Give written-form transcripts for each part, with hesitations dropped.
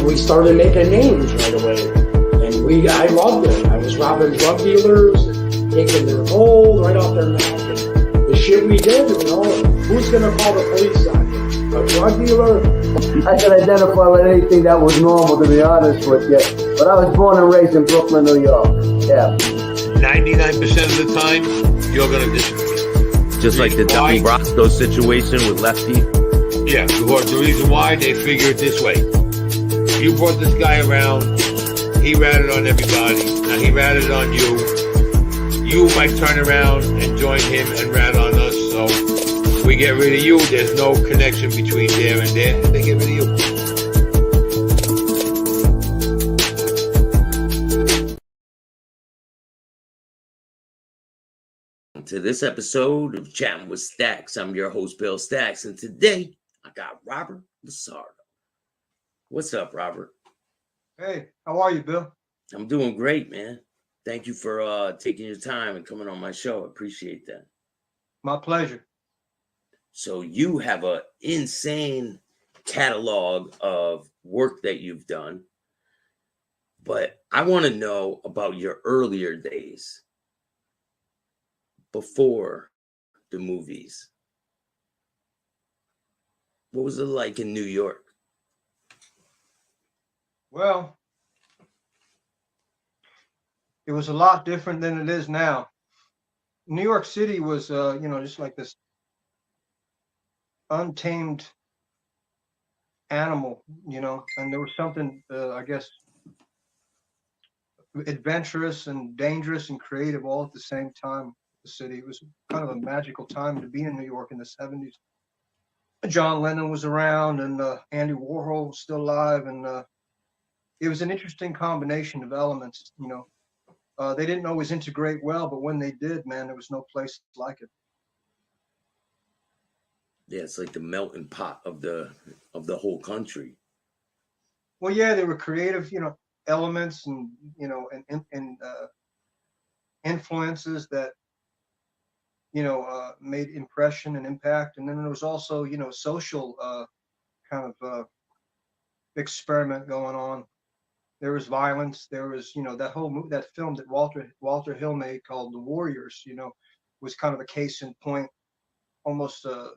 we started making names right away. And I loved it. I was robbing drug dealers and taking their gold right off their mouth. And the shit we did, who's going to call the police on you? A drug dealer? I could identify with anything that was normal, to be honest with you. But I was born and raised in Brooklyn, New York. Yeah. 99% of the time, you're going to disagree. Just like the Donnie Brasco situation with Lefty? Yeah, because the reason why, they figure it this way. You brought this guy around, he ratted on everybody, now he ratted on you. You might turn around and join him and rat on us, so we get rid of you. There's no connection between there and there, and they get rid of you. To this episode of Chatting with Staxx. I'm your host, Bill Staxx, and today I got Robert LaSardo. What's up, Robert? Hey, how are you, Bill? I'm doing great, man. Thank you for taking your time and coming on my show. I appreciate that. My pleasure. So you have an insane catalog of work that you've done, but I want to know about your earlier days before the movies. What was it like in New York? Well, it was a lot different than it is now. New York City was, just like this untamed animal, and there was something, I guess, adventurous and dangerous and creative all at the same time. The city, it was kind of a magical time to be in New York in the 70s. John Lennon was around, and Andy Warhol was still alive, and it was an interesting combination of elements. They didn't always integrate well, but when they did, man, there was no place like it. Yeah, it's like the melting pot of the whole country. Well, yeah, they were creative, elements and influences that made impression and impact. And then there was also, social kind of experiment going on. There was violence. There was, that film that Walter Hill made called The Warriors, was kind of a case in point, almost a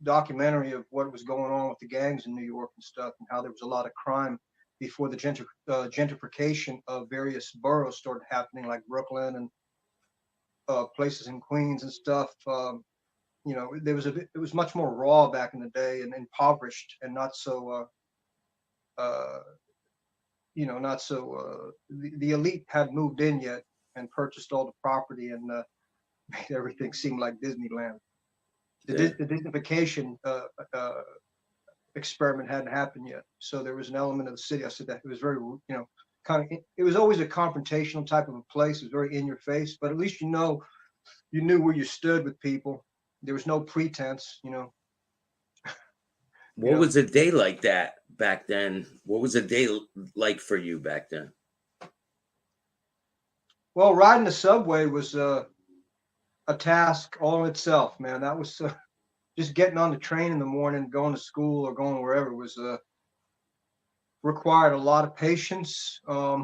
documentary of what was going on with the gangs in New York and stuff, and how there was a lot of crime before the gentrification of various boroughs started happening, like Brooklyn and places in Queens and stuff. It was much more raw back in the day and impoverished and not so the elite hadn't moved in yet and purchased all the property and made everything seem like Disneyland. The Disneyfication experiment hadn't happened yet, so there was an element of the city. I said that it was very, it was always a confrontational type of a place. It was very in your face, but at least you knew where you stood with people. There was no pretense, What was a day like that back then? What was a day like for you back then? Well, riding the subway was a task all in itself, man. That was just getting on the train in the morning, going to school or going wherever was required a lot of patience, a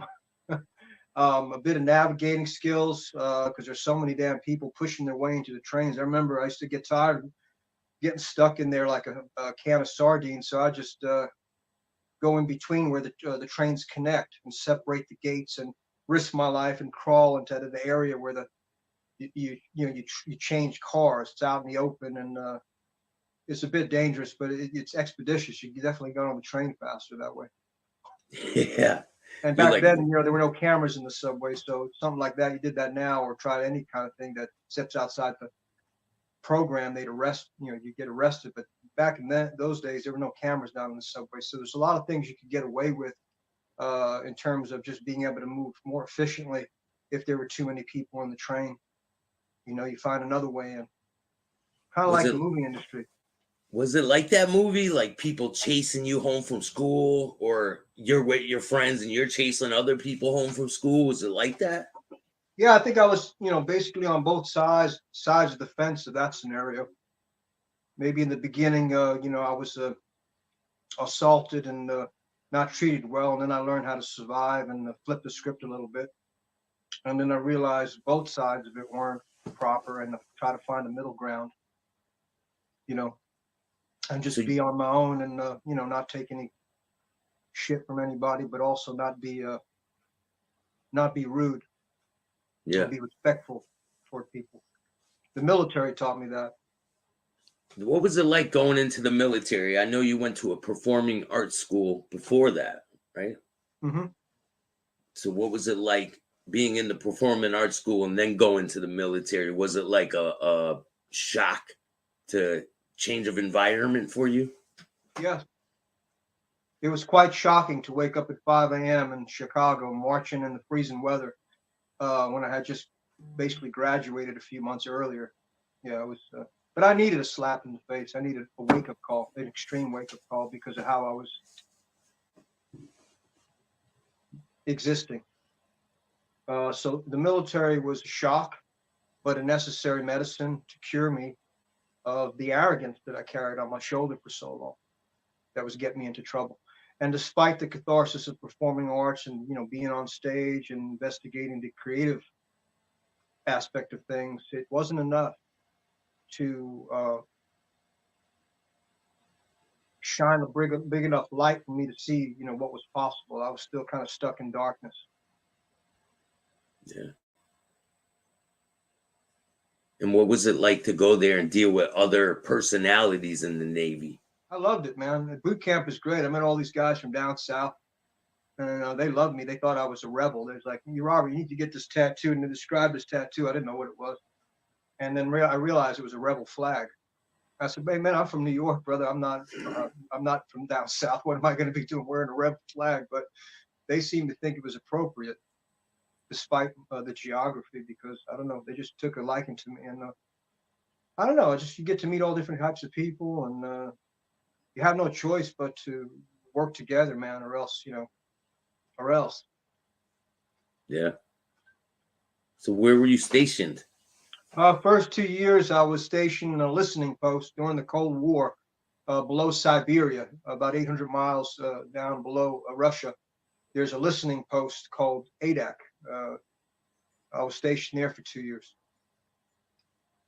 bit of navigating skills, because there's so many damn people pushing their way into the trains. I remember I used to get tired of getting stuck in there like a can of sardines, so I just go in between where the trains connect and separate the gates and risk my life and crawl into the area where you change cars. It's out in the open, and it's a bit dangerous, but it's expeditious. You definitely go on the train faster that way. Yeah. And back then, there were no cameras in the subway, so something like that, you did that now, or try any kind of thing that steps outside the program, they'd arrest, you get arrested. But back in those days, there were no cameras down in the subway, so there's a lot of things you could get away with in terms of just being able to move more efficiently. If there were too many people on the train, you find another way in. Kind of like the movie industry. Was it like that movie, like people chasing you home from school, or you're with your friends and you're chasing other people home from school? Was it like that? Yeah, I think I was, basically on both sides of the fence of that scenario. Maybe in the beginning, I was assaulted and not treated well. And then I learned how to survive and flip the script a little bit. And then I realized both sides of it weren't proper, and try to find a middle ground, you know, and just So be on my own, and you know, not take any shit from anybody, but also not be rude, yeah. and be respectful toward people. The military taught me that. What was it like going into the military? I know you went to a performing arts school before that, right? Mm-hmm. So what was it like being in the performing arts school and then going to the military? Was it like a shock to change of environment for you? Yes. It was quite shocking to wake up at 5 a.m. in Chicago, marching in the freezing weather, when I had just basically graduated a few months earlier. Yeah, it was. But I needed a slap in the face. I needed a wake-up call, an extreme wake-up call, because of how I was existing. So the military was a shock, but a necessary medicine to cure me of the arrogance that I carried on my shoulder for so long. That was getting me into trouble. And despite the catharsis of performing arts and, you know, being on stage and investigating the creative aspect of things, it wasn't enough to shine a big enough light for me to see, you know, what was possible. I was still kind of stuck in darkness. Yeah. And what was it like to go there and deal with other personalities in the Navy? I loved it, man. The boot camp is great. I met all these guys from down south, and they loved me. They thought I was a rebel. They was like, "You Robert, you need to get this tattoo." And they described this tattoo. I didn't know what it was, and then I realized it was a rebel flag. I said, "Hey, man, I'm from New York, brother. I'm not from down south. What am I going to be doing wearing a rebel flag?" But they seemed to think it was appropriate, despite the geography, because I don't know, they just took a liking to me, and I don't know, just you get to meet all different types of people, and you have no choice but to work together, man, or else, you know, or else. Yeah. So where were you stationed? First 2 years, I was stationed in a listening post during the Cold War, below Siberia, about 800 miles down below Russia. There's a listening post called ADAC. I was stationed there for 2 years.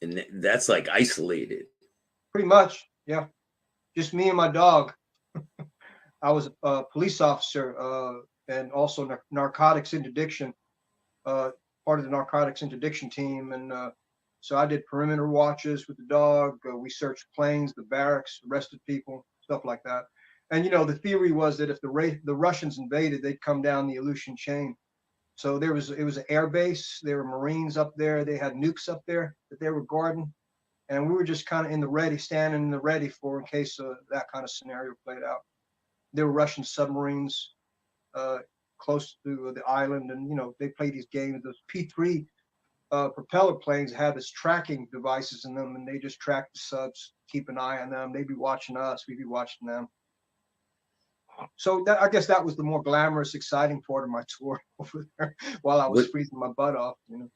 And that's like isolated. Pretty much, yeah. Just me and my dog. I was a police officer, and also narcotics interdiction, part of the narcotics interdiction team. And so I did perimeter watches with the dog. We searched planes, the barracks, arrested people, stuff like that. And, you know, the theory was that if the Russians invaded, they'd come down the Aleutian chain. So it was an air base. There were Marines up there. They had nukes up there that they were guarding. And we were just kind of in the ready, standing in the ready for in case that kind of scenario played out. There were Russian submarines close to the island, and, you know, they played these games. Those P-3 propeller planes had this tracking devices in them, and they just tracked the subs, keep an eye on them. They'd be watching us, we'd be watching them. So I guess that was the more glamorous, exciting part of my tour over there, while I was freezing my butt off, you know.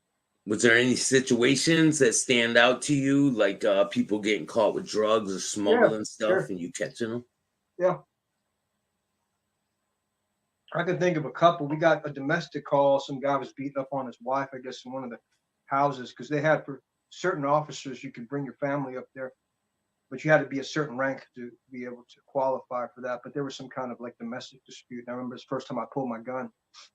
Was there any situations that stand out to you, like people getting caught with drugs or smuggling stuff, sure. and you catching them? Yeah. I can think of a couple. We got a domestic call. Some guy was beating up on his wife, I guess, in one of the houses, because they had, for certain officers, you could bring your family up there, but you had to be a certain rank to be able to qualify for that. But there was some kind of like domestic dispute. And I remember the first time I pulled my gun,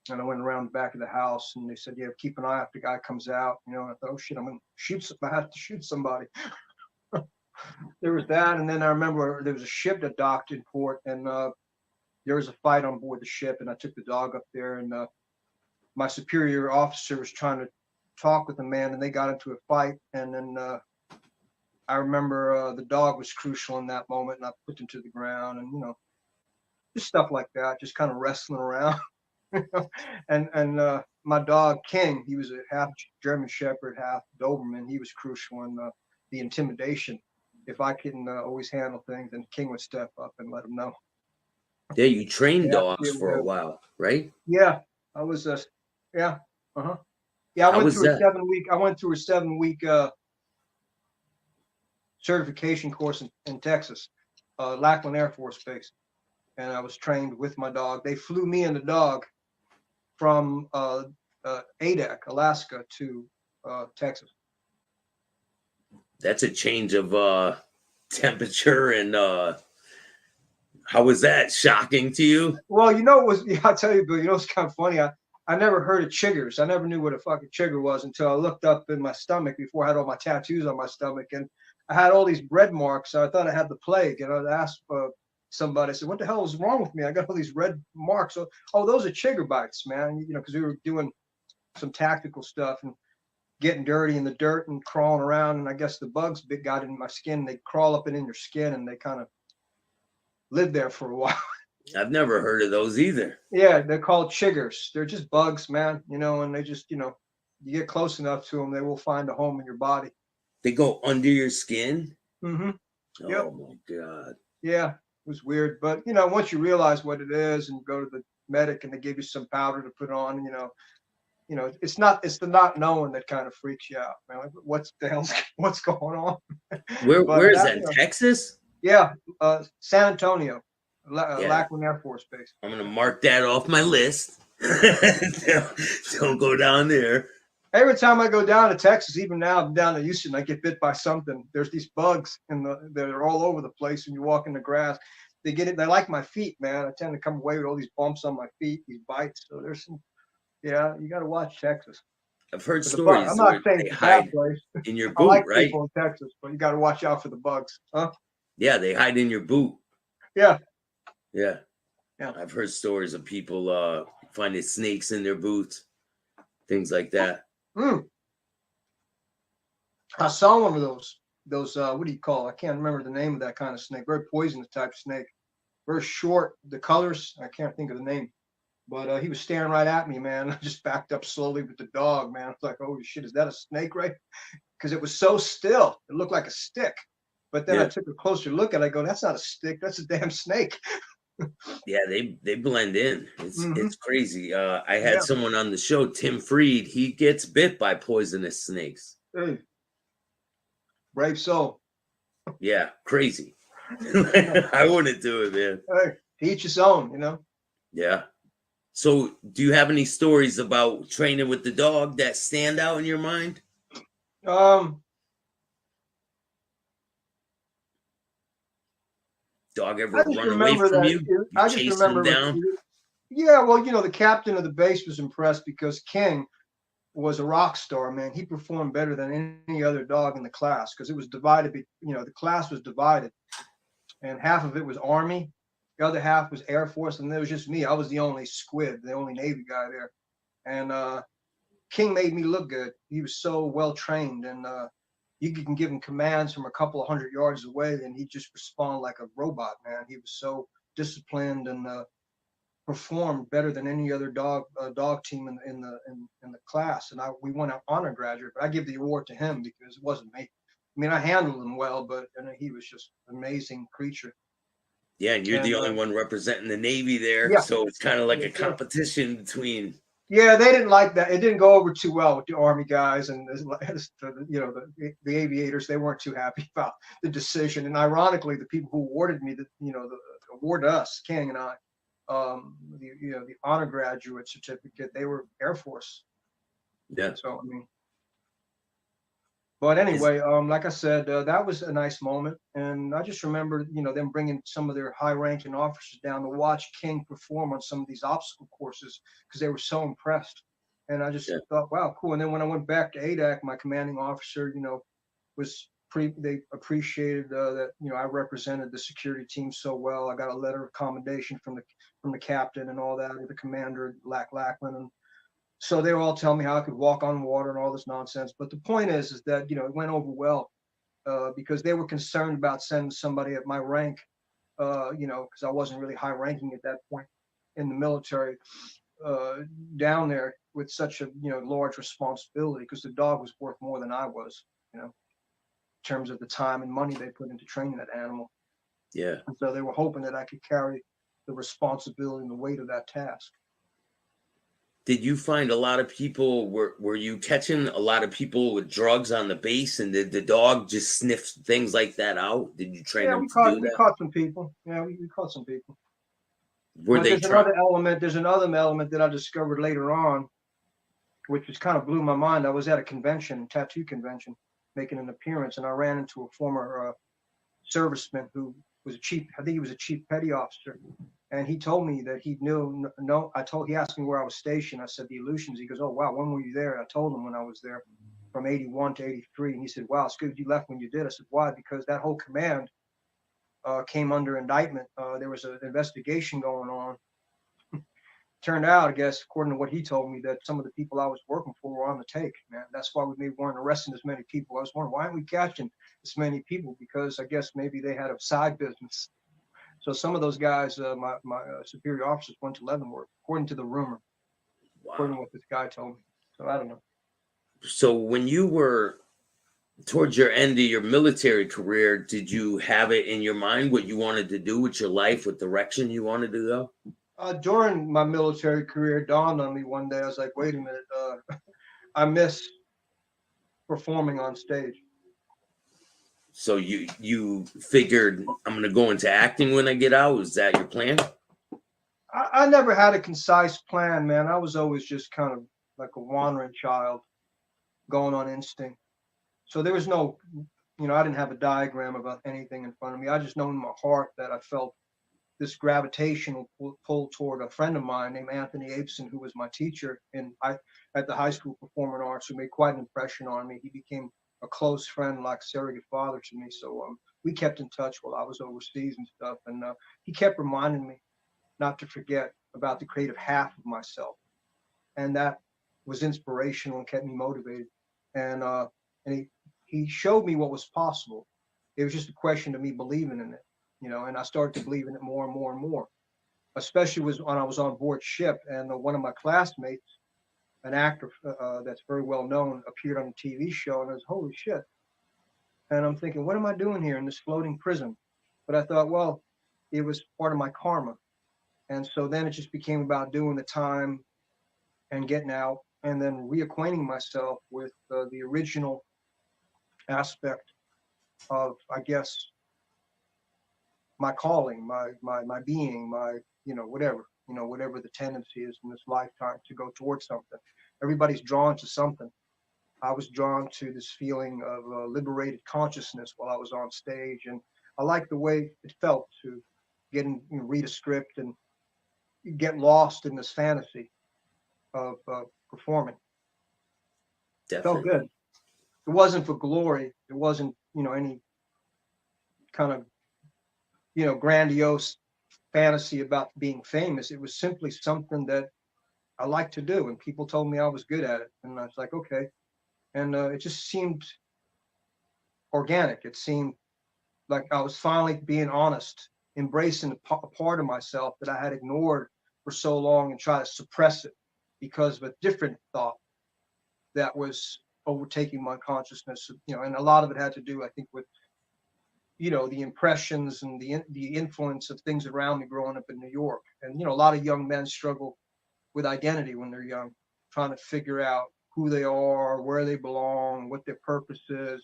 and I went around the back of the house, and they said, "Yeah, keep an eye if the guy comes out." You know, and I thought, "Oh shit, I'm gonna shoot. I have to shoot somebody." There was that, and then I remember there was a ship that docked in port, and there was a fight on board the ship, and I took the dog up there, and my superior officer was trying to talk with the man, and they got into a fight, and then I remember the dog was crucial in that moment, and I put him to the ground, and, you know, just stuff like that, just kind of wrestling around. And my dog King, he was a half German Shepherd, half Doberman. He was crucial in the intimidation. If I couldn't always handle things, then King would step up and let him know. Yeah, you trained Yeah, dogs for a while, right? Yeah, I was yeah, yeah. I went through a 7-week. I went through a 7-week certification course in Texas, Lackland Air Force Base. and I was trained with my dog. They flew me and the dog from Adak, Alaska, to Texas. That's a change of temperature, and how was that? Shocking to you? Well, you know, it was, yeah, I'll tell you, Bill, you know, it's kind of funny. I never heard of chiggers. I never knew what a fucking chigger was until I looked up in my stomach before I had all my tattoos on my stomach. And I had all these red marks. So I thought I had the plague. And I asked somebody, I said, what the hell is wrong with me? I got all these red marks. So, oh, those are chigger bites, man. You know, because we were doing some tactical stuff and getting dirty in the dirt and crawling around. And I guess the bugs got in my skin. They crawl up and in your skin and they kind of live there for a while. I've never heard of those either. Yeah, they're called chiggers. They're just bugs, man, you know, and they just, you know, you get close enough to them, they will find a home in your body. They go under your skin? Mm-hmm. Oh, yep. my God. Yeah, it was weird. But, you know, once you realize what it is and go to the medic and they give you some powder to put on, you know, it's the not knowing that kind of freaks you out, man. Like, what's going on? Where is that? In Texas? Yeah, San Antonio. Lackland Air Force Base. I'm gonna mark that off my list. Don't go down there. Every time I go down to Texas, even now I'm down to Houston, I get bit by something. There's these bugs they're all over the place. When you walk in the grass, they like my feet, man. I tend to come away with all these bumps on my feet, these bites. So there's some, yeah, you got to watch Texas. I've heard stories. I'm not saying it's a bad place. In your boot, I like right? people in Texas, but you got to watch out for the bugs, huh? Yeah, they hide in your boot. Yeah. Yeah. Yeah. I've heard stories of people finding snakes in their boots, things like that. I saw one of those, what do you call it? I can't remember the name of that kind of snake. Very poisonous type of snake. Very short. The colors, I can't think of the name. But he was staring right at me, man. I just backed up slowly with the dog, man. I was like, holy shit, is that a snake, right? Because it was so still. It looked like a stick. But then I took a closer look at it. I go, that's not a stick. That's a damn snake. Yeah, they blend in. It's crazy. I had someone on the show, Tim Freed. He gets bit by poisonous snakes. Hey. Brave soul. Yeah, crazy. I wouldn't do it, man. Hey, to each his own, you know? Yeah. So do you have any stories about training with the dog that stand out in your mind? Dog ever run away from you? I just remember down? Yeah, well, you know, the captain of the base was impressed because King was a rock star, man. He performed better than any other dog in the class because it was divided, you know, the class was divided. And half of it was Army, the other half was Air Force, and there was just me. I was the only squid, the only Navy guy there. And King made me look good. He was so well trained, and you can give him commands from a couple of 100 yards away, and he'd just respond like a robot, man. He was so disciplined and performed better than any other dog team in the class. And we won an honor graduate, but I give the award to him because it wasn't me. I mean, I handled him well, but he was just an amazing creature. Yeah, and you're the only one representing the Navy there, so it's kind of like a competition between. Yeah, they didn't like that. It didn't go over too well with the Army guys and you know the aviators. They weren't too happy about the decision. And ironically, the people who awarded me the awarded us, King and I, the honor graduate certificate, they were Air Force. Yeah. So I mean. But anyway, like I said, that was a nice moment. And I just remember, you know, them bringing some of their high-ranking officers down to watch King perform on some of these obstacle courses because they were so impressed. And I just thought, wow, cool. And then when I went back to ADAC, my commanding officer, you know, they appreciated that, you know, I represented the security team so well. I got a letter of commendation from the captain and all that, or the commander, Lackland, and so they were all telling me how I could walk on water and all this nonsense. But the point is that, you know, it went over well because they were concerned about sending somebody at my rank, you know, because I wasn't really high ranking at that point in the military, down there with such a, you know, large responsibility because the dog was worth more than I was, you know, in terms of the time and money they put into training that animal. Yeah. And so they were hoping that I could carry the responsibility and the weight of that task. Did you find a lot of people, were you catching a lot of people with drugs on the base, and did the dog just sniff things like that out? Did you train them to do that? We caught some people. Yeah, we caught some people. Were But they there's trying? another element. There's another element that I discovered later on, which just kind of blew my mind. I was at a convention, tattoo convention, making an appearance, and I ran into a former serviceman who was a chief. I think he was a chief petty officer, and he told me that he knew. No, he asked me where I was stationed. I said the Aleutians. He goes, "Oh wow, when were you there?" I told him when I was there, from '81 to '83, and he said, "Wow, it's good you left when you did." I said, "Why?" Because that whole command came under indictment. There was an investigation going on. Turned out, I guess, according to what he told me, that some of the people I was working for were on the take, man. That's why we weren't arresting as many people. I was wondering, why aren't we catching as many people? Because I guess maybe they had a side business. So some of those guys, my superior officers, went to Leavenworth, according to the rumor, according to Wow. what this guy told me. So I don't know. So when you were towards your end of your military career, did you have it in your mind what you wanted to do with your life, what direction you wanted to go? During my military career, it dawned on me one day. I was like, wait a minute, I miss performing on stage. So you figured I'm gonna go into acting when I get out. Was that your plan? I never had a concise plan, man. I was always just kind of like a wandering child, going on instinct. So there was no, I didn't have a diagram about anything in front of me. I just know in my heart that I felt this gravitational pull toward a friend of mine named Anthony Abeson, who was my teacher at the High School Performing Arts, who made quite an impression on me. He became a close friend, like surrogate father to me. So we kept in touch while I was overseas and stuff. And he kept reminding me not to forget about the creative half of myself. And that was inspirational and kept me motivated. And he showed me what was possible. It was just a question of me believing in it, and I started to believe in it more and more and more, especially when I was on board ship, and one of my classmates, an actor that's very well known, appeared on a TV show, and I was, holy shit. And I'm thinking, what am I doing here in this floating prison? But I thought, well, it was part of my karma. And so then it just became about doing the time and getting out, and then reacquainting myself with the original aspect of, I guess, my calling, my being, my, whatever the tendency is in this lifetime to go towards something. Everybody's drawn to something. I was drawn to this feeling of liberated consciousness while I was on stage, and I liked the way it felt to read a script and get lost in this fantasy of performing. Felt Definitely. good. It wasn't for glory. It wasn't, any kind of, grandiose fantasy about being famous. It was simply something that I liked to do, and people told me I was good at it, and I was like, okay. And it just seemed organic. It seemed like I was finally being honest, embracing a part of myself that I had ignored for so long and tried to suppress it because of a different thought that was overtaking my consciousness. And a lot of it had to do, I think, with the impressions and the influence of things around me growing up in New York. And a lot of young men struggle with identity when they're young, trying to figure out who they are, where they belong, what their purpose is.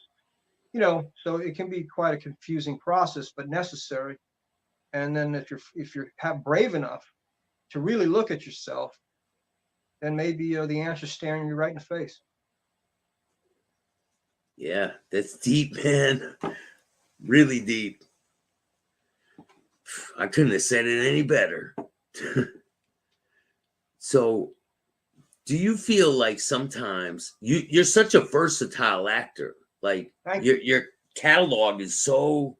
So it can be quite a confusing process, but necessary. And then if you're brave enough to really look at yourself, then maybe the answer's staring you right in the face. Yeah, that's deep, man. Really deep. I couldn't have said it any better. So, do you feel like sometimes you're such a versatile actor? Like Thank you. your catalog is so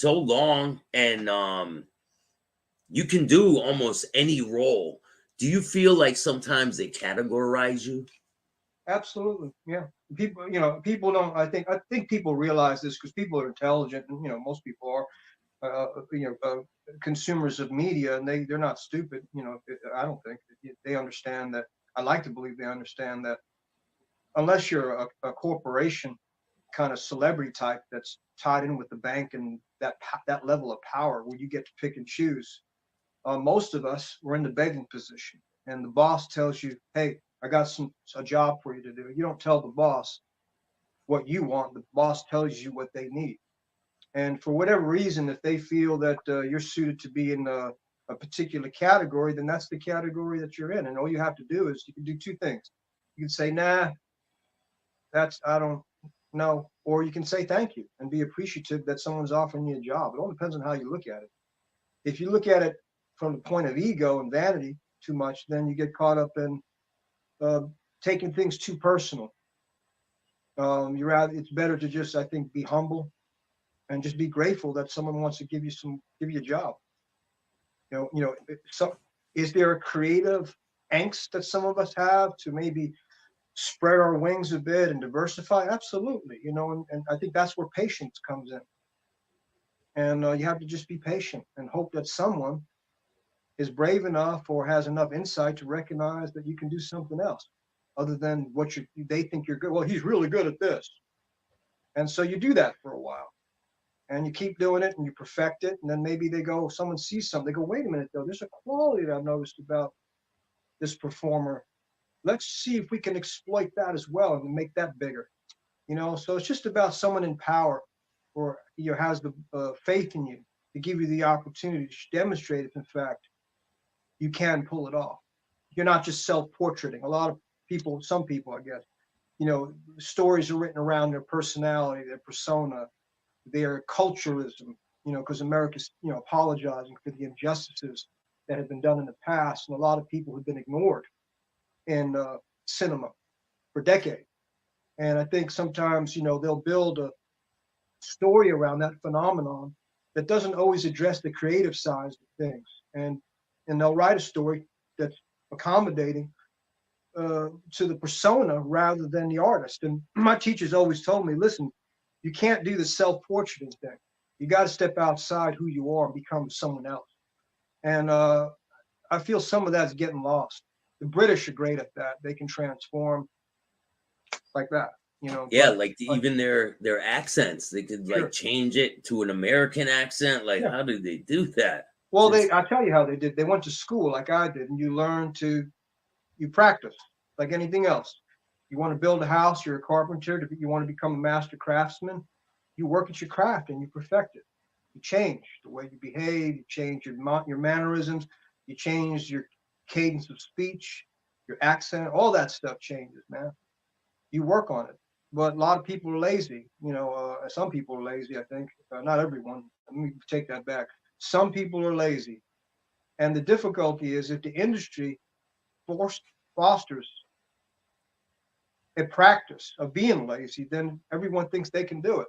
long, and you can do almost any role. Do you feel like sometimes they categorize you? Absolutely. Yeah. People don't, I think people realize this because people are intelligent, and, most people are, consumers of media, and they're not stupid. I don't think they understand that. I like to believe they understand that unless you're a corporation kind of celebrity type that's tied in with the bank and that level of power where you get to pick and choose, most of us were in the begging position, and the boss tells you, hey, I got a job for you to do. You don't tell the boss what you want. The boss tells you what they need. And for whatever reason, if they feel that you're suited to be in a a particular category, then that's the category that you're in. And all you have to do is you can do two things. You can say, nah, I don't know. Or you can say thank you and be appreciative that someone's offering you a job. It all depends on how you look at it. If you look at it from the point of ego and vanity too much, then you get caught up in taking things too personal. It's better to just, I think, be humble and just be grateful that someone wants to give you a job. So is there a creative angst that some of us have to maybe spread our wings a bit and diversify? Absolutely. And I think that's where patience comes in. And you have to just be patient and hope that someone is brave enough or has enough insight to recognize that you can do something else other than what they think you're good. Well, he's really good at this. And so you do that for a while and you keep doing it and you perfect it. And then maybe someone sees something. They go, wait a minute, though, there's a quality that I've noticed about this performer. Let's see if we can exploit that as well and make that bigger. So it's just about someone in power or has the faith in you to give you the opportunity to demonstrate if in fact you can pull it off. You're not just self-portraiting. A lot of people, some people, I guess, stories are written around their personality, their persona, their culturalism, because America's, apologizing for the injustices that have been done in the past. And a lot of people have been ignored in cinema for decades. And I think sometimes, they'll build a story around that phenomenon that doesn't always address the creative sides of things. And they'll write a story that's accommodating to the persona rather than the artist. And my teachers always told me, listen, you can't do the self-portraiting thing. You got to step outside who you are and become someone else. And I feel some of that's getting lost. The British are great at that. They can transform like that. Yeah, even their accents, they could change it to an American accent. How do they do that? Well, I'll tell you how they did. They went to school like I did, and you practice like anything else. You want to build a house, you're a carpenter, you want to become a master craftsman, you work at your craft and you perfect it. You change the way you behave, you change your mannerisms, you change your cadence of speech, your accent, all that stuff changes, man. You work on it. But a lot of people are lazy. Some people are lazy, I think. Not everyone. Let me take that back. Some people are lazy. And the difficulty is if the industry fosters a practice of being lazy, then everyone thinks they can do it.